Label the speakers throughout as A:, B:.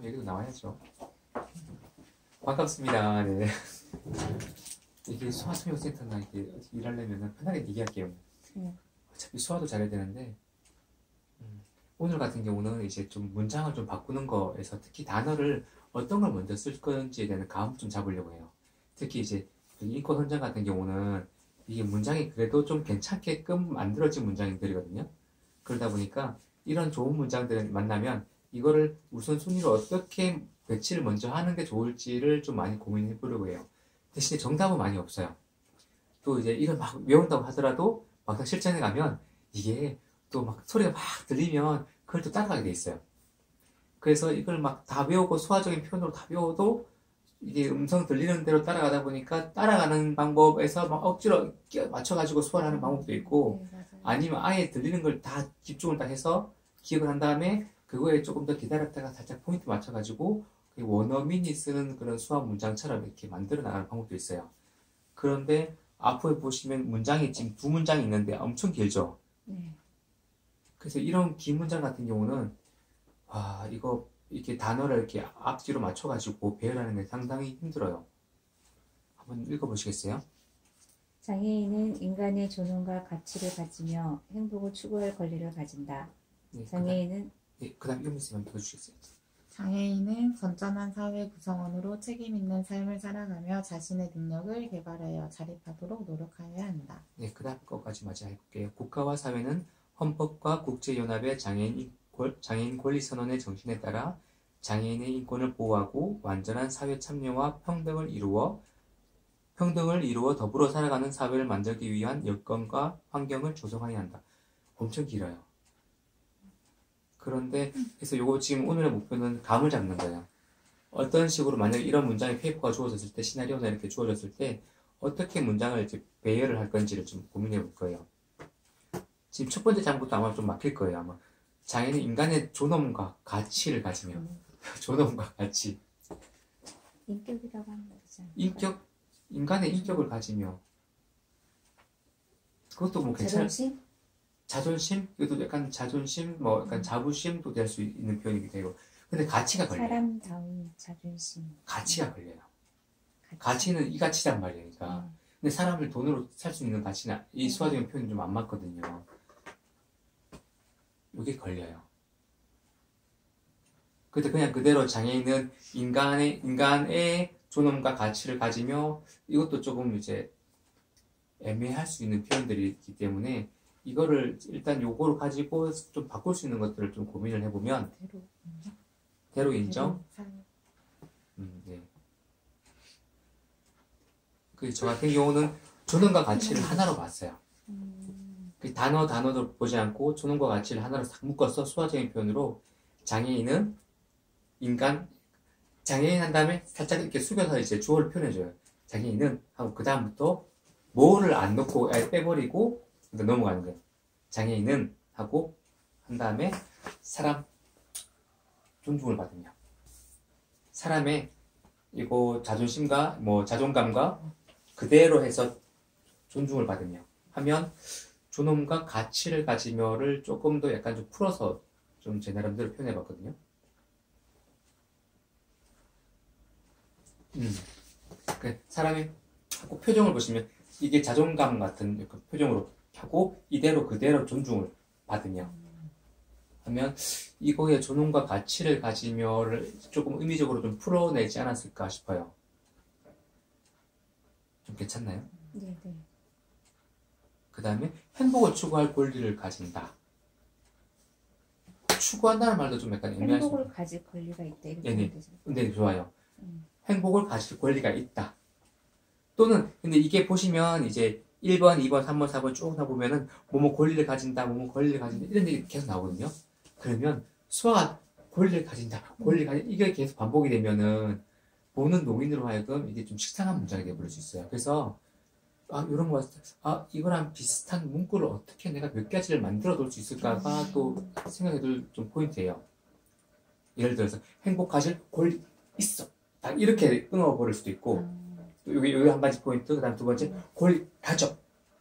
A: 여기도 나와야죠. 반갑습니다. 네. 이게 소아청력센터나 이게 일하려면 편하게 얘기할게요. 어차피 소화도 잘해야 되는데, 오늘 같은 경우는 이제 좀 문장을 좀 바꾸는 거에서 특히 단어를 어떤 걸 먼저 쓸 건지에 대한 감을 좀 잡으려고 해요. 특히 이제 인권 헌장 같은 경우는 이게 문장이 그래도 좀 괜찮게끔 만들어진 문장들이거든요. 그러다 보니까 이런 좋은 문장들을 만나면 이거를 우선순위로 어떻게 배치를 먼저 하는 게 좋을지를 좀 많이 고민해 보려고 해요. 대신에 정답은 많이 없어요. 또 이제 이걸 막 외운다고 하더라도 막상 실전에 가면 이게 또 막 소리가 막 들리면 그걸 또 따라가게 돼 있어요. 그래서 이걸 막 다 외우고 소화적인 표현으로 다 외워도 이게 음성 들리는 대로 따라가다 보니까 따라가는 방법에서 막 억지로 맞춰가지고 소화를 하는 방법도 있고, 아니면 아예 들리는 걸 다 집중을 다 해서 기억을 한 다음에 그거에 조금 더 기다렸다가 살짝 포인트 맞춰가지고 원어민이 쓰는 그런 수학 문장처럼 이렇게 만들어 나가는 방법도 있어요. 그런데 앞에 보시면 문장이 지금 두 문장이 있는데 엄청 길죠? 그래서 이런 긴 문장 같은 경우는 와, 이거 이렇게 단어를 이렇게 앞뒤로 맞춰가지고 배열하는 게 상당히 힘들어요. 한번 읽어보시겠어요?
B: 장애인은 인간의 존엄과 가치를 가지며 행복을 추구할 권리를 가진다.
A: 네,
B: 장애인은
A: 그다음 이금희쌤 한번 읽어주시겠어요?
C: 장애인은 건전한 사회 구성원으로 책임 있는 삶을 살아가며 자신의 능력을 개발하여 자립하도록 노력하여야 한다.
A: 네, 그다음 거까지 마저 해볼게요. 국가와 사회는 헌법과 국제연합의 장애인 권리 선언의 정신에 따라 장애인의 인권을 보호하고 완전한 사회 참여와 평등을 이루어 더불어 살아가는 사회를 만들기 위한 여건과 환경을 조성해야 한다. 엄청 길어요. 그런데 그래서 요거 지금 오늘의 목표는 감을 잡는 거예요. 어떤 식으로 만약에 이런 문장의 페이퍼가 주어졌을 때, 시나리오나 이렇게 주어졌을 때 어떻게 문장을 이제 배열을 할 건지를 좀 고민해 볼 거예요. 지금 첫 번째 장부터 아마 좀 막힐 거예요. 아마 장애인은 인간의 존엄과 가치를 가지며 존엄과 가치,
B: 인격이라고 하면 되지 않을까?
A: 인간의 인격을 가지며, 그것도 뭐 괜찮아요. 자존심? 이것도 약간 자존심, 뭐 약간 자부심도 될 수 있는 표현이기도 되고. 근데 가치가 걸려요.
B: 사람다운 자존심.
A: 가치가 걸려요. 가치는 이 가치란 말이에요. 그러니까. 근데 사람을 돈으로 살 수 있는 가치는 이 수화적인 표현이 좀 안 맞거든요. 이게 걸려요. 근데 그냥 그대로 장애인은 인간의 존엄과 가치를 가지며, 이것도 조금 이제 애매할 수 있는 표현들이기 때문에 이거를 일단 요거를 가지고 좀 바꿀 수 있는 것들을 좀 고민을 해보면, 대로 인정? 네. 저 같은 경우는 존엄과 가치를 하나로 봤어요. 그 단어도 보지 않고 존엄과 가치를 하나로 싹 묶어서 수화적인 표현으로 장애인 한 다음에 살짝 이렇게 숙여서 이제 주어를 표현해줘요. 장애인은 하고 그 다음부터 뭐를 안 넣고 빼버리고 넘어가는 거예요. 장애인은 하고 한 다음에 사람 존중을 받으며, 사람의 이거 자존심과 뭐 자존감과 그대로 해서 존중을 받으며 하면 존엄과 가치를 가지며를 조금 더 약간 좀 풀어서 좀 제 나름대로 표현해 봤거든요. 사람의 하고 표정을 보시면 이게 자존감 같은 표정으로 하고 이대로 그대로 존중을 받으며 하면 이거의 존엄과 가치를 가지며를 조금 의미적으로 좀 풀어내지 않았을까 싶어요. 좀 괜찮나요?
B: 네.
A: 그 다음에 행복을 추구할 권리를 가진다. 추구한다는 말도 좀 약간 애매할 수
B: 행복을 가질 권리가 있다. 이렇게
A: 네네.
B: 되죠.
A: 네, 좋아요. 행복을 가질 권리가 있다. 또는 근데 이게 보시면 이제 1번, 2번, 3번, 4번 쭉 나보면은 뭐뭐 권리를 가진다, 뭐뭐 권리를 가진다 이런 얘기 계속 나오거든요. 그러면 수화가 권리를 가진다, 이게 계속 반복이 되면은 보는 농인으로 하여금 이게 좀 식상한 문장이 되어버릴 수 있어요. 그래서 이런 거 이거랑 비슷한 문구를 어떻게 내가 몇 가지를 만들어 둘 수 있을까가 또 생각해둘 좀 포인트예요. 예를 들어서 행복 가질 권리 있어. 딱 이렇게 끊어버릴 수도 있고, 또 여기 한 가지 포인트, 그 다음 두 번째 권리 가져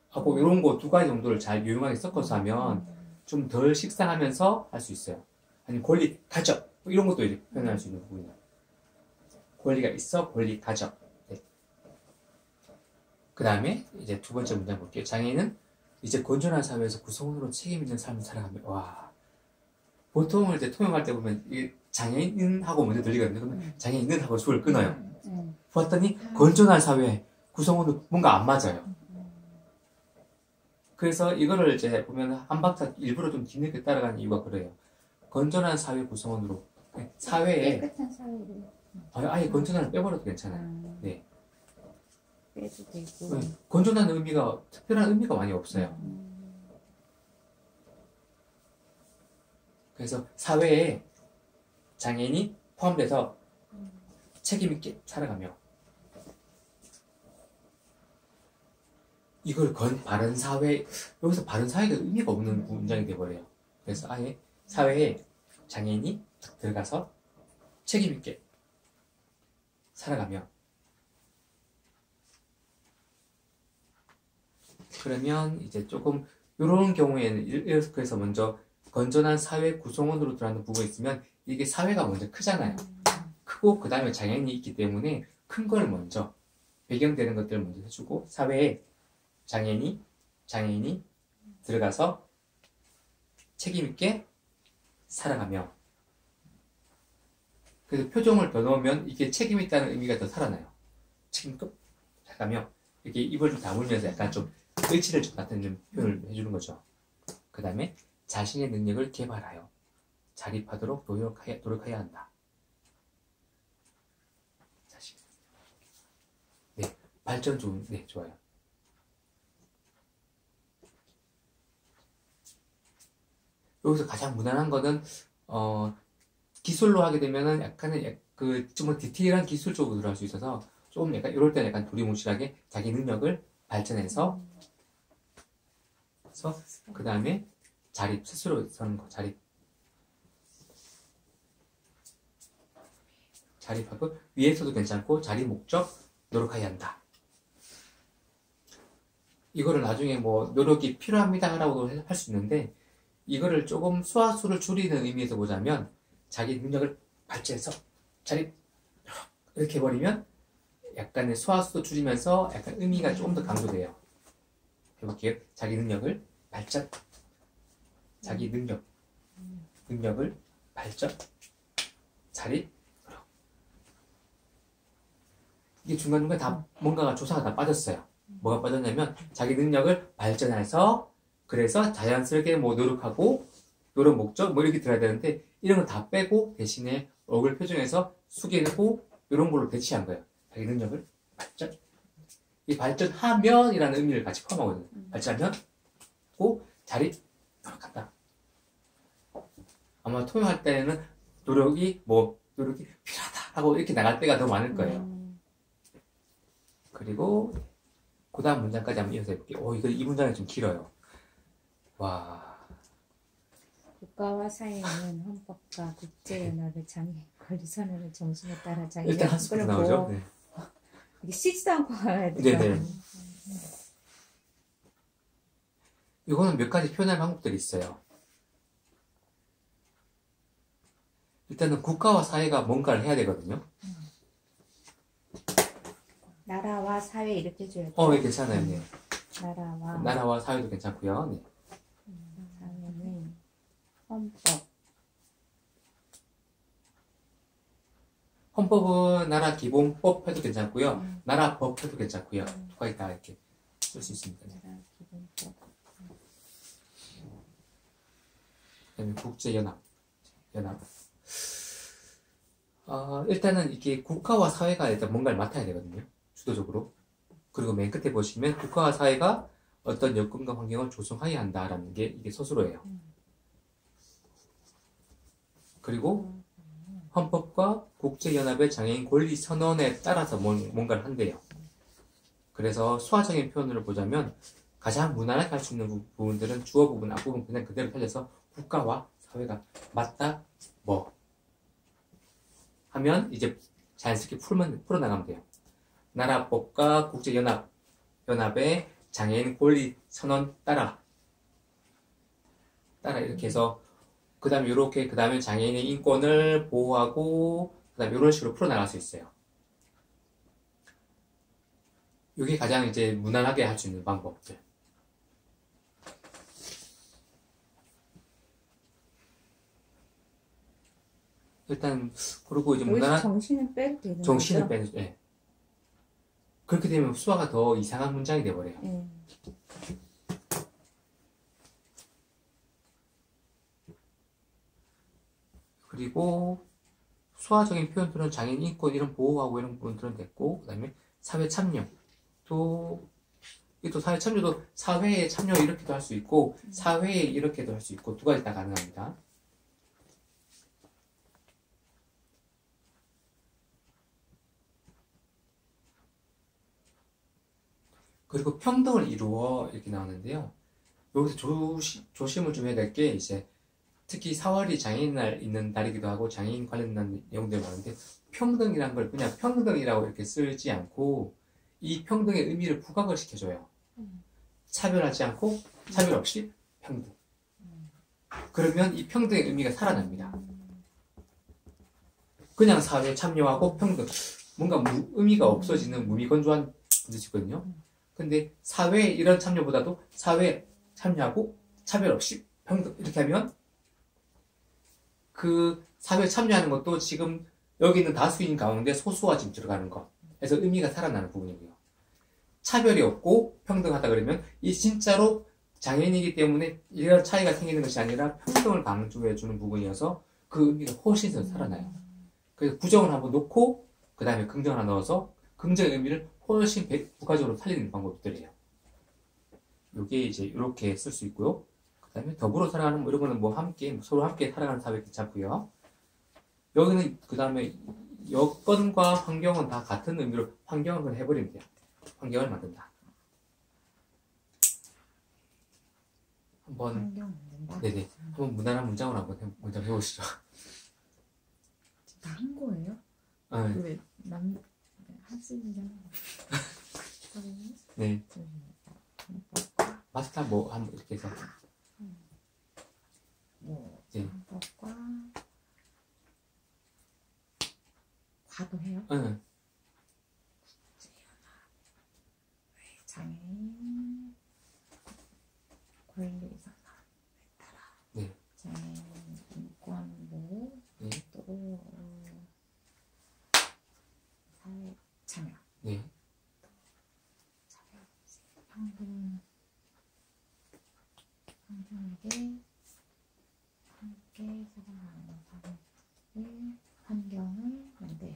A: 하고 이런 거 두 가지 정도를 잘 유용하게 섞어서 하면 좀 덜 식상하면서 할 수 있어요. 아니면 권리 가져 뭐 이런 것도 이제 표현할 수 있는 부분이에요. 권리가 있어, 권리 가져. 네. 그 다음에 이제 두 번째 문장 볼게요. 장애인은 이제 건전한 사회에서 구성원으로 책임 있는 삶을 살아가며, 와. 보통 이제 통역할 때 보면 이게 장애인은 하고 먼저 들리거든요. 그러면 장애인은 하고 줄을 끊어요. 보았더니 건전한 사회 구성원도 뭔가 안 맞아요. 그래서 이거를 이제 보면 한 박자 일부러 좀 뒤늦게 따라가는 이유가 그래요. 건전한 사회 구성원으로 사회에
B: 깨끗한 사회를
A: 아예 건전한을 빼버려도 괜찮아요. 네.
B: 빼도 되고.
A: 건전한 의미가 특별한 의미가 많이 없어요. 그래서 사회에 장애인이 포함돼서 책임 있게 살아가며 이걸 바른 사회, 여기서 바른 사회가 의미가 없는 문장이 돼버려요. 그래서 아예 사회에 장애인이 들어가서 책임 있게 살아가며, 그러면 이제 조금 이런 경우에는 그래서 먼저 건전한 사회 구성원으로 들어가는 부분이 있으면 이게 사회가 먼저 크잖아요. 크고 그 다음에 장애인이 있기 때문에 큰 걸 먼저 배경되는 것들을 먼저 해주고 사회에 장애인이 들어가서 책임 있게 살아가며, 그래서 표정을 더 넣으면 이게 책임 있다는 의미가 더 살아나요. 책임껏 살아가며 이렇게 입을 좀 다물면서 약간 좀 의지를 좀 나타내는 표현을 해주는 거죠. 그 다음에 자신의 능력을 개발하여 자립하도록 노력해야 한다. 자신. 네, 발전 좋은, 네, 좋아요. 여기서 가장 무난한 거는 기술로 하게 되면은 약간은 좀 디테일한 기술 쪽으로 들어갈 수 있어서 조금 약간 이럴 때는 약간 두리뭉실하게 자기 능력을 발전해서 그 다음에 자립, 스스로 서는 거, 자립하고 위에서도 괜찮고 자립 목적 노력해야 한다. 이거를 나중에 뭐 노력이 필요합니다 라고 할 수 있는데 이거를 조금 수화수를 줄이는 의미에서 보자면 자기 능력을 발전해서 자립 이렇게 해버리면 약간의 수화수도 줄이면서 약간 의미가 조금 더 강조돼요. 해볼게요. 자기 능력을 발전, 자기 능력을 발전, 자립. 이게 중간중간 다 뭔가가 조사가 다 빠졌어요. 뭐가 빠졌냐면 자기 능력을 발전해서 그래서 자연스럽게 뭐 노력하고 노력 목적 뭐 이렇게 들어야 되는데 이런 거 다 빼고 대신에 얼굴 표정에서 숙이고 이런 걸로 배치한 거예요. 자기 능력을 발전. 이 발전하면이라는 의미를 같이 포함하거든요. 발전하면 자립 노력한다. 아마 통역할 때는 노력이 필요하다 하고 이렇게 나갈 때가 더 많을 거예요. 그리고 그 다음 문장까지 한번 이어서 해볼게요. 이 문장이 좀 길어요. 와.
B: 국가와 사회는 헌법과 국제연합의 장애인 권리 선언의 정신에 따라 장애인
A: 일단 한숨 나오죠. 네.
B: 이게 쉬지도 않고 가야 돼요.
A: 네네. 이거는 몇 가지 표현할 방법들이 있어요. 일단은 국가와 사회가 뭔가를 해야 되거든요.
B: 나라와 사회 이렇게 해줘야 돼요.
A: 네, 괜찮아요. 네. 나라와 사회도 괜찮고요. 네.
B: 사회는 헌법.
A: 헌법은 나라 기본법 해도 괜찮고요. 나라 법 해도 괜찮고요. 두 가지 다 이렇게 쓸 수 있습니다. 네.
B: 나라 기본법.
A: 그다음에 국제연합. 일단은 이게 국가와 사회가 일단 뭔가를 맡아야 되거든요. 주도적으로. 그리고 맨 끝에 보시면 국가와 사회가 어떤 여건과 환경을 조성해야 한다라는 게 이게 서술어예요. 그리고 헌법과 국제연합의 장애인 권리 선언에 따라서 뭔가를 한대요. 그래서 수화적인 표현으로 보자면 가장 무난하게 할 수 있는 부분들은 주어 부분, 앞부분 그냥 그대로 살려서 국가와 사회가 맞다, 하면 이제 자연스럽게 풀어나가면 돼요. 나라법과 국제연합의 장애인 권리 선언 따라 이렇게 해서 그 다음에 이렇게, 그 다음에 장애인의 인권을 보호하고, 그 다음에 이런 식으로 풀어나갈 수 있어요. 이게 가장 이제 무난하게 할 수 있는 방법들. 일단, 그리고 이제
B: 여기서
A: 무난한,
B: 정신을 빼도 되는
A: 정신을
B: 거죠?
A: 빼는, 예. 그렇게 되면 수화가 더 이상한 문장이 돼버려요.
B: 예.
A: 그리고 수화적인 표현들은 장애인 인권 이런 보호하고 이런 부분들은 됐고, 그 다음에 사회 참여. 또 사회 참여도 사회에 참여 이렇게도 할 수 있고, 사회에 이렇게도 할 수 있고, 두 가지 다 가능합니다. 그리고 평등을 이루어 이렇게 나오는데요. 여기서 조심을 좀 해야 될 게 이제 특히 4월이 장애인날 있는 달이기도 하고 장애인 관련된 내용들이 많은데 평등이란 걸 그냥 평등이라고 이렇게 쓰지 않고 이 평등의 의미를 부각을 시켜줘요. 차별하지 않고 차별 없이 평등. 그러면 이 평등의 의미가 살아납니다. 그냥 사회에 참여하고 평등. 뭔가 의미가 없어지는 무미건조한 뜻이거든요. 근데 사회에 이런 참여보다도 사회에 참여하고 차별 없이 평등 이렇게 하면 그 사회에 참여하는 것도 지금 여기 있는 다수인 가운데 소수가 지금 들어가는 것. 그래서 의미가 살아나는 부분이고요. 차별이 없고 평등하다 그러면 이 진짜로 장애인이기 때문에 이런 차이가 생기는 것이 아니라 평등을 강조해 주는 부분이어서 그 의미가 훨씬 더 살아나요. 그래서 부정을 한번 놓고 그 다음에 긍정을 하나 넣어서 긍정의 의미를 훨씬 부가적으로 살리는 방법들이에요. 요게 이제 이렇게 쓸 수 있고요. 그 다음에 더불어 살아가는 뭐 이런 거는 뭐 함께 서로 함께 살아가는 사회 괜찮고요. 여기는 그 다음에 여건과 환경은 다 같은 의미로 환경을 해버리면 돼요. 환경을 만든다. 한번
C: 환경 만든다.
A: 네네 한번 무난한 문장으로 한번 문장 해보시죠.
C: 다 한 거예요?
A: 네.
C: 왜 하시잖아요.
A: 네. 마스터 뭐 한번 이렇게 해서 네.
C: 방법과 과도 해요?
A: 응.
C: 장애인 권리선언에 따라
A: 네.
C: 장애인 인권보호
A: 네.
C: 또 사회 참여
A: 네.
C: 평등하게 함께 살아가는 사회의 환경을 만들.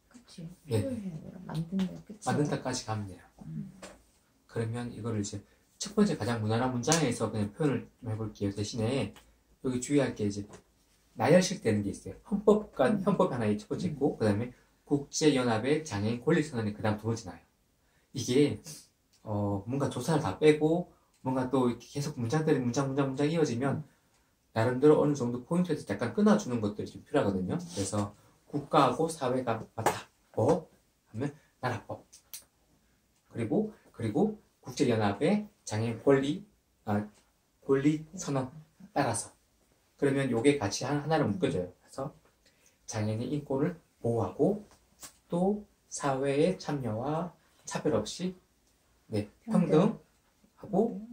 C: 그치?
A: 네.
C: 필요해야 돼요. 만든다 끝이.
A: 만든다까지 가면 돼요. 그러면 이거를 이제 첫 번째 가장 무난한 문장에서 그냥 표현을 좀 해볼게요. 대신에 여기 주의할 게 이제 나열식되는 게 있어요. 헌법 하나에 첫 번째 있고 그 다음에 국제연합의 장애인 권리선언이 그 다음 두 번째 나요. 이게 뭔가 조사를 다 빼고 뭔가 또 이렇게 계속 문장 이어지면 나름대로 어느 정도 포인트에서 약간 끊어주는 것들이 좀 필요하거든요. 그래서 국가하고 사회가 맞다. 법 하면 나라법. 그리고 국제연합의 장애인 권리 선언 따라서. 그러면 요게 같이 하나를 묶어줘요. 그래서 장애인의 인권을 보호하고 또 사회의 참여와 차별 없이 네, 평등하고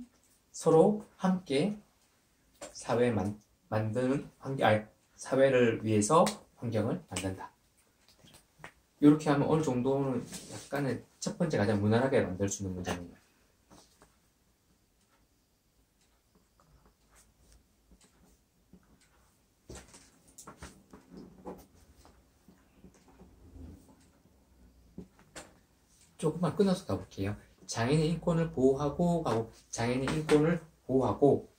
A: 서로 함께 사회를 위해서 환경을 만든다. 이렇게 하면 어느 정도는 약간의 첫 번째 가장 무난하게 만들 수 있는 문장이에요. 조금만 끊어서 가볼게요. 장애인의 인권을 보호하고 가고 장애인의 인권을 보호하고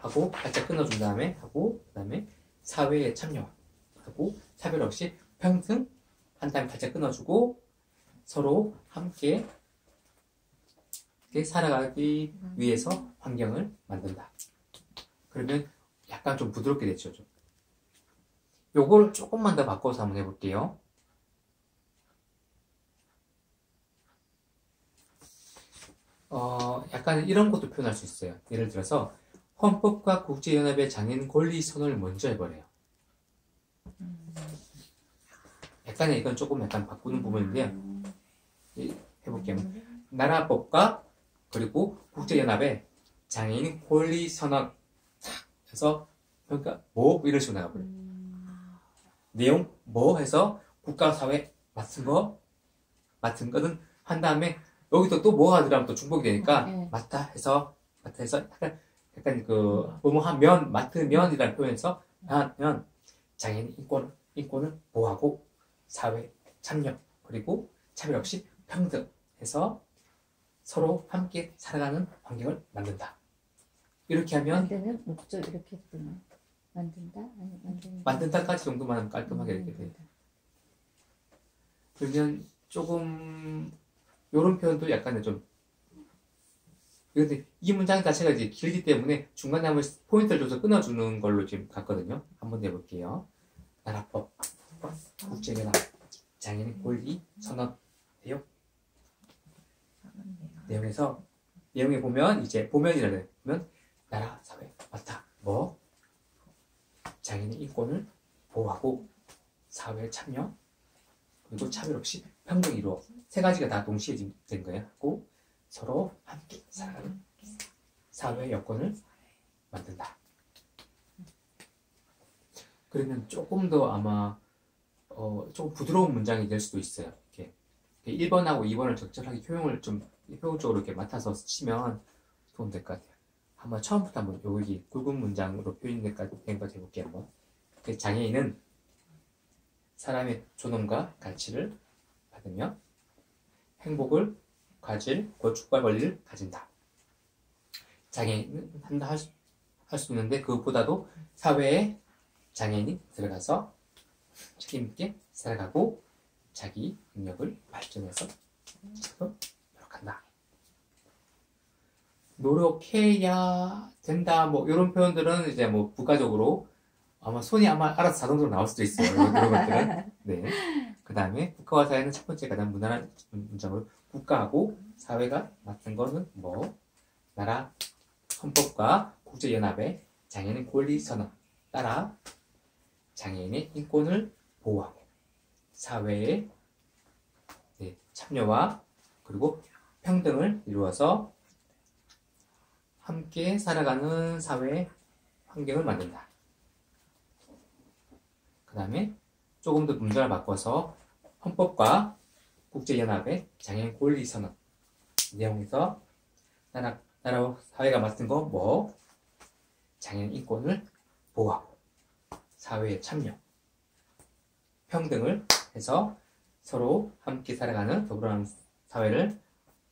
A: 하고 살짝 끊어준 다음에 하고 그 다음에 사회에 참여하고 차별 없이 평등 한 다음에 살짝 끊어주고 서로 함께 살아가기 위해서 환경을 만든다. 그러면 약간 좀 부드럽게 됐죠. 좀. 요걸 조금만 더 바꿔서 한번 해볼게요. 약간 이런 것도 표현할 수 있어요. 예를 들어서 헌법과 국제연합의 장애인 권리 선언을 먼저 해버려요. 약간의 이건 조금 약간 바꾸는 부분인데요. 해볼게요. 나라법과 그리고 국제연합의 장애인 권리 선언 해서 그러니까 뭐 이런 식으로 나가버려요. 내용 뭐 해서 국가 사회 맡은 거는 한 다음에 여기도 또 뭐가 들어가면 또 중복이 되니까
B: 네.
A: 맡아 해서 약간 그 뭐뭐 하면 맡으면이라는 표현에서 하면 장애인 인권을 보호하고 사회 참여 그리고 차별 없이 평등해서 서로 함께 살아가는 환경을 만든다. 이렇게 하면
B: 만드는 목적 이렇게 되나? 만든다? 아니 만든다.
A: 만든다까지 정도만 하면 깔끔하게 이렇게 돼요. 그러면 조금 이런 표현도 약간은 좀 근데 이 문장 자체가 이제 길기 때문에 중간에 한번 포인트를 줘서 끊어주는 걸로 지금 갔거든요. 한번 내볼게요. 나라법, 국제연합, 장애인 권리 선언 내용. 내용에서 내용에 보면 이제 보면이라는 보면 나라 사회 맡아 뭐 장애인의 인권을 보호하고 사회 참여 그리고 차별 없이 평등 이루어 세 가지가 다 동시에 된 거예요. 하고 서로 함께 살아가는 사회 여건을 만든다. 그러면 조금 더 아마 조금 부드러운 문장이 될 수도 있어요. 이렇게 1번하고 2번을 적절하게 효용을 좀 효용적으로 이렇게 맡아서 쓰시면 도움 될 것 같아요. 한번 처음부터 한번 여기 굵은 문장으로 표현된 거 해볼게요. 한번. 장애인은 사람의 존엄과 가치를 받으며 행복을 가질 고축과 권리를 가진다. 장애인은 한다 할 수 있는데 그것보다도 사회에 장애인이 들어가서 책임있게 살아가고 자기 능력을 발전해서 노력한다. 노력해야 된다. 뭐 이런 표현들은 이제 뭐 부가적으로 아마 손이 아마 알아서 자동적으로 나올 수도 있어요. 이런 것들은. 네. 그 다음에 국가와 사회는 첫 번째 가장 무난한 문장으로 국가하고 사회가 맡은 거는 뭐 나라 헌법과 국제연합의 장애인 권리 선언 따라 장애인의 인권을 보호하고 사회의 참여와 그리고 평등을 이루어서 함께 살아가는 사회 환경을 만든다. 그 다음에 조금 더 문장을 바꿔서 헌법과 국제연합의 장애인 권리 선언 내용에서 나라와 사회가 맡은 거 뭐 장애인 인권을 보호하고 사회에 참여 평등을 해서 서로 함께 살아가는 더불어가는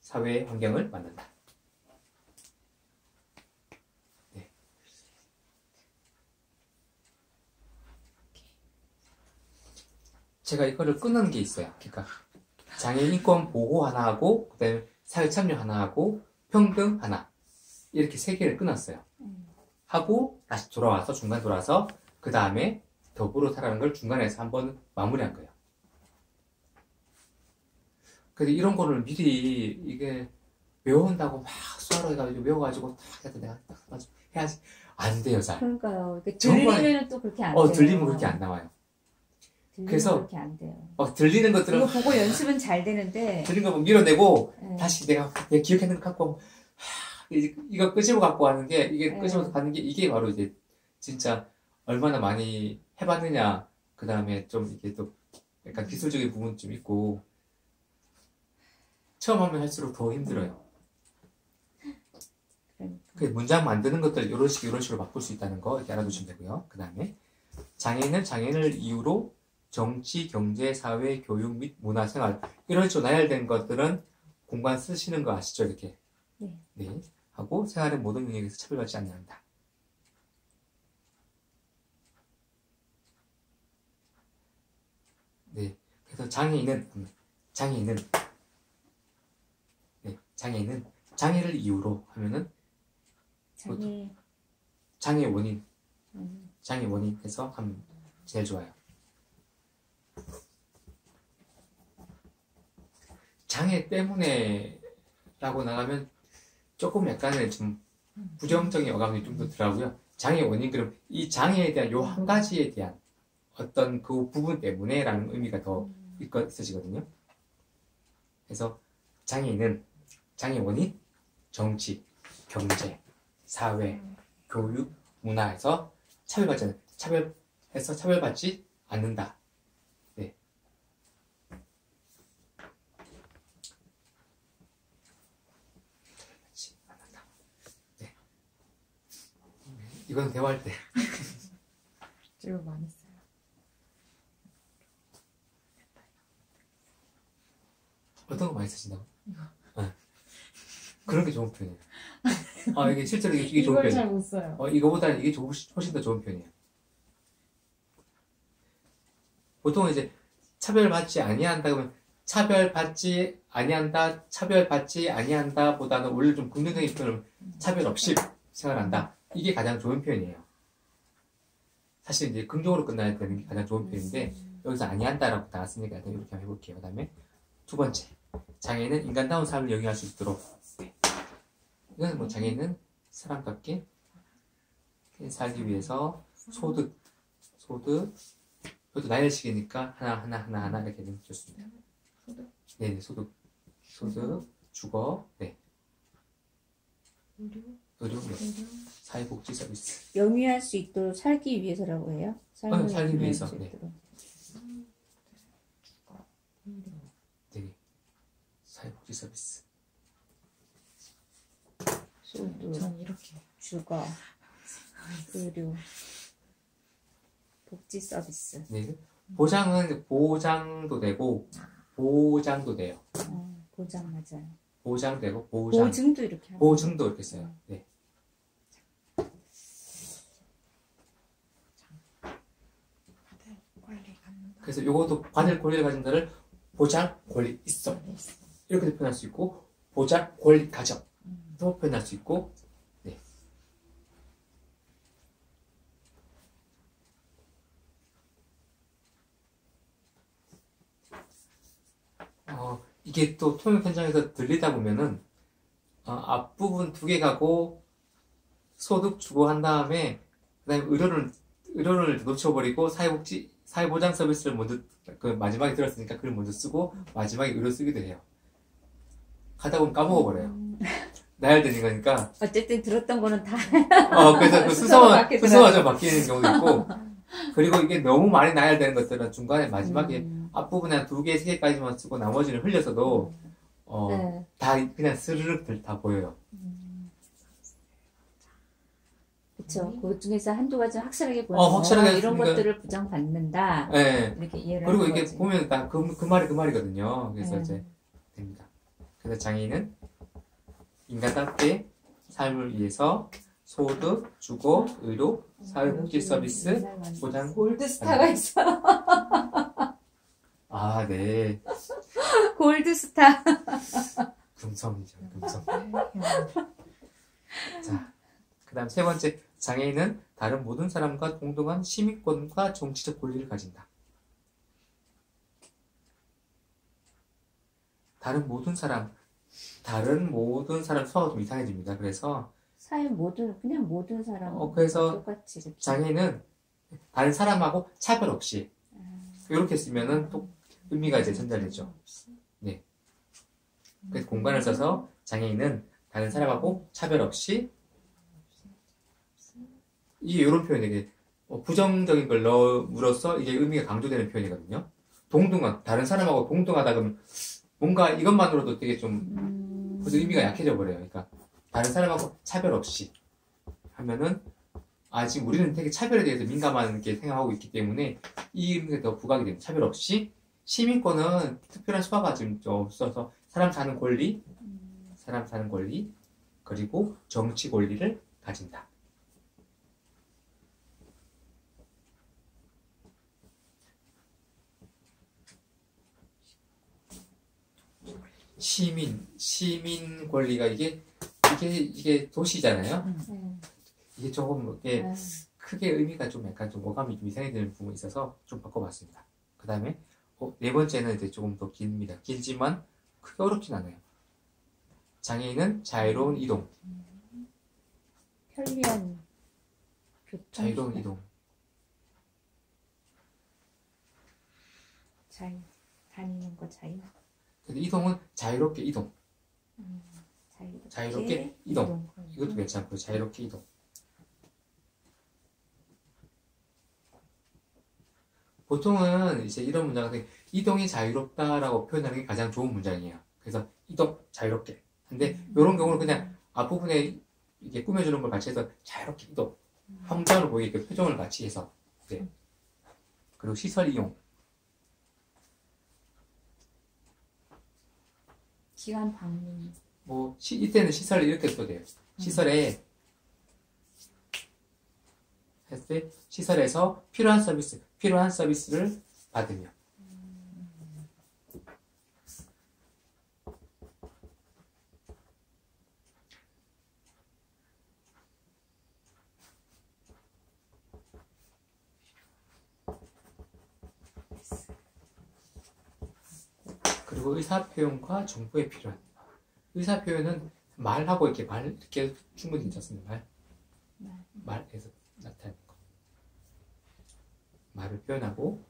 A: 사회 환경을 만든다. 네. 제가 이거를 끊은 게 있어요. 그러니까 장애인 인권 보호 하나 하고 그다음에 사회 참여 하나 하고 평등 하나 이렇게 세 개를 끊었어요. 하고 다시 돌아와서 중간 돌아와서 그 다음에 더불어 살아가는 걸 중간에서 한번 마무리한 거예요. 근데 이런 거를 미리 이게 외운다고 막 수화로 해가지고 외워가지고 딱 해서 내가 딱 해야지 안 돼요 잘.
B: 그러니까요.
A: 정말-
B: 들리면 또 그렇게 안 돼요.
A: 들리면 그렇게 안 나와요.
B: 들리면
A: 그래서-
B: 그렇게 안 돼요.
A: 들리는 것들은
B: 이거 보고 연습은 잘 되는데.
A: 들린 거 밀어내고
B: 네.
A: 다시 내가 기억했는 거 갖고 이거 끄집어 갖고 하는 게 이게
B: 네.
A: 끄집어서 가는 게 이게 바로 이제 진짜 얼마나 많이 해봤느냐 그 다음에 좀 이게 또 약간 기술적인 부분 좀 있고 처음 하면 할수록 더 힘들어요.
B: 그러니까.
A: 그 문장 만드는 것들 이런 식으로 바꿀 수 있다는 거 이렇게 알아두시면 되고요. 그 다음에 장애인은 장애인을 이유로 정치, 경제, 사회, 교육 및 문화, 생활 이런 식으로 나열된 것들은 공간 쓰시는 거 아시죠? 이렇게
B: 네.
A: 하고 생활의 모든 영역에서 차별받지 않는다. 네. 그래서 장애인은 장애를 이유로 하면은 장애 원인 해서 하면 제일 좋아요. 장애 때문에 라고 나가면 조금 약간의 좀 부정적인 어감이 좀 더 들어가고요. 장애의 원인, 그럼 이 장애에 대한 요 한 가지에 대한 어떤 그 부분 때문에라는 의미가 더 있어지거든요. 그래서 장애인은 장애 원인, 정치, 경제, 사회, 교육, 문화에서 차별받지 않는다. 네. 네. 이건 대화할 때
C: 질문 많이 써요.
A: 어떤 거 많이 쓰신다고? 네. 그런 게 좋은 편이에요. 아, 이게 실제로 이게 좋은
C: 이걸
A: 편이에요.
C: 잘 못 써요.
A: 이거보다 이게 훨씬 더 좋은 편이에요. 보통은 이제 차별받지 아니한다 그러면 차별받지 아니한다, 차별받지 아니한다 보다는 원래 좀 긍정적인 표현을 차별 없이 생활한다. 이게 가장 좋은 표현이에요. 사실 이제 긍정으로 끝나야 되는 게 가장 좋은 표현인데 여기서 아니한다라고 나왔으니까 이렇게 한번 해볼게요. 그 다음에 두 번째, 장애인은 인간다운 삶을 영위할 수 있도록. 네. 이건 뭐 장애인은 사람답게 살기 위해서 소득, 이것도 나열식이니까 하나 이렇게 되면 좋습니다.
C: 소득?
A: 네, 소득, 주거, 네, 의료, 네. 사회복지 서비스.
B: 영위할 수 있도록 살기 위해서라고 해요?
A: 살기
B: 영위할
A: 위해서,
B: 수
A: 네.
B: 있도록.
A: 네, 사회복지 서비스.
B: 소득,
C: 전 이렇게.
B: 주거, 의료, 복지 서비스.
A: 네, 보장은 보장도 되고 보장도 돼요.
B: 보장 맞아요.
A: 보장되고
B: 보증도 이렇게 하고.
A: 보증도 이렇게 써요. 네.
C: 받을 권리 갖는다.
A: 그래서 이것도 받을 권리를 가진 자를 보장 권리 있어 이렇게 표현할 수 있고 보장 권리 가져 또 표현할 수 있고. 네. 이게 또 통역 현장에서 들리다 보면은 앞부분 두 개 가고 소득 주고 한 다음에 그다음에 의료를 놓쳐버리고 사회보장 서비스를 먼저 그 마지막에 들었으니까 그걸 먼저 쓰고 마지막에 의료 쓰기도 해요. 가다 보면 까먹어버려요. 나열되는 거니까.
B: 어쨌든 들었던 거는 다.
A: 그래서 그 순서가 좀 바뀌는 경우도 있고. 그리고 이게 너무 많이 나열되는 것들은 중간에 마지막에 앞부분에 한 2개, 3개까지만 쓰고 나머지는 흘려서도
B: 네.
A: 다 그냥 스르륵 다 보여요.
B: 그렇죠. 그 중에서 한두 가지 확실하게 보면
A: 확실하게
B: 이런
A: 그러니까-
B: 것들을 부정받는다.
A: 네.
B: 이렇게 이해를
A: 그리고
B: 하는
A: 이게
B: 거지.
A: 보면 딱 그 말이 그 말이거든요. 그래서
B: 네.
A: 이제 됩니다. 그래서 장애인은 인간답게 삶을 위해서 소득, 주거, 의료, 사회복지 서비스 보장.
B: 골드스타가 있어.
A: 네.
B: 골드스타.
A: 금성이죠, 금성. 자, 그 다음 세 번째, 장애인은 다른 모든 사람과 동등한 시민권과 정치적 권리를 가진다. 다른 모든 사람 수화가 좀 이상해집니다. 그래서
B: 사회 그냥 모든 사람
A: 그래서
B: 똑같이 이렇게.
A: 장애인은 다른 사람하고 차별 없이 이렇게 쓰면은 또 의미가 이제 전달되죠. 네. 그래서 공간을 써서 장애인은 다른 사람하고 차별 없이 이게 이런 표현이 부정적인 걸 넣음으로써 이게 의미가 강조되는 표현이거든요. 다른 사람하고 동등하다 그러면 뭔가 이것만으로도 되게 좀 벌써 의미가 약해져 버려요. 그러니까 다른 사람하고 차별 없이 하면은 지금 우리는 되게 차별에 대해서 민감하게 생각하고 있기 때문에 이 의미가 더 부각이 됩니다. 차별 없이 시민권은 특별한 수화가 지금 없어서 사람 사는 권리 그리고 정치 권리를 가진다. 시민 권리가 이게 도시잖아요. 이게 조금 크게 의미가 좀 약간 좀 어감이 좀 이상해지는 부분이 있어서 좀 바꿔봤습니다. 그 다음에 네 번째는 이제 조금 더 깁니다. 길지만 크게 어렵진 않아요. 장애인은 자유로운 이동.
B: 편리한 교통.
A: 자유로운 이동.
B: 자유. 다니는 거 자유.
A: 근데 이동은 자유롭게 이동.
B: 자유롭게
A: 이동. 이것도 괜찮고 자유롭게 이동. 보통은 이제 이런 문장은 이동이 자유롭다라고 표현하는 게 가장 좋은 문장이에요. 그래서 이동 자유롭게. 근데 이런 경우는 그냥 앞부분에 이게 꾸며주는 걸 같이 해서 자유롭게 이동. 한 문장으로 보이게 표정을 같이 해서. 네. 그리고 시설 이용.
B: 기관 방문.
A: 뭐 이때는 시설을 이렇게 써도 돼요. 시설에 했을 때 시설에서 필요한 서비스를 받으며. 그리고 의사 표현과 정보에 필요한. 의사 표현은 말하고 이렇게 충분히 괜찮습니다. 말에서 나타내는 거. 말을 표현하고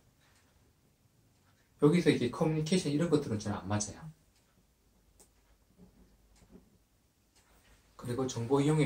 A: 여기서 이게 커뮤니케이션 이런 것들은 잘 안 맞아요. 그리고 정보 이용에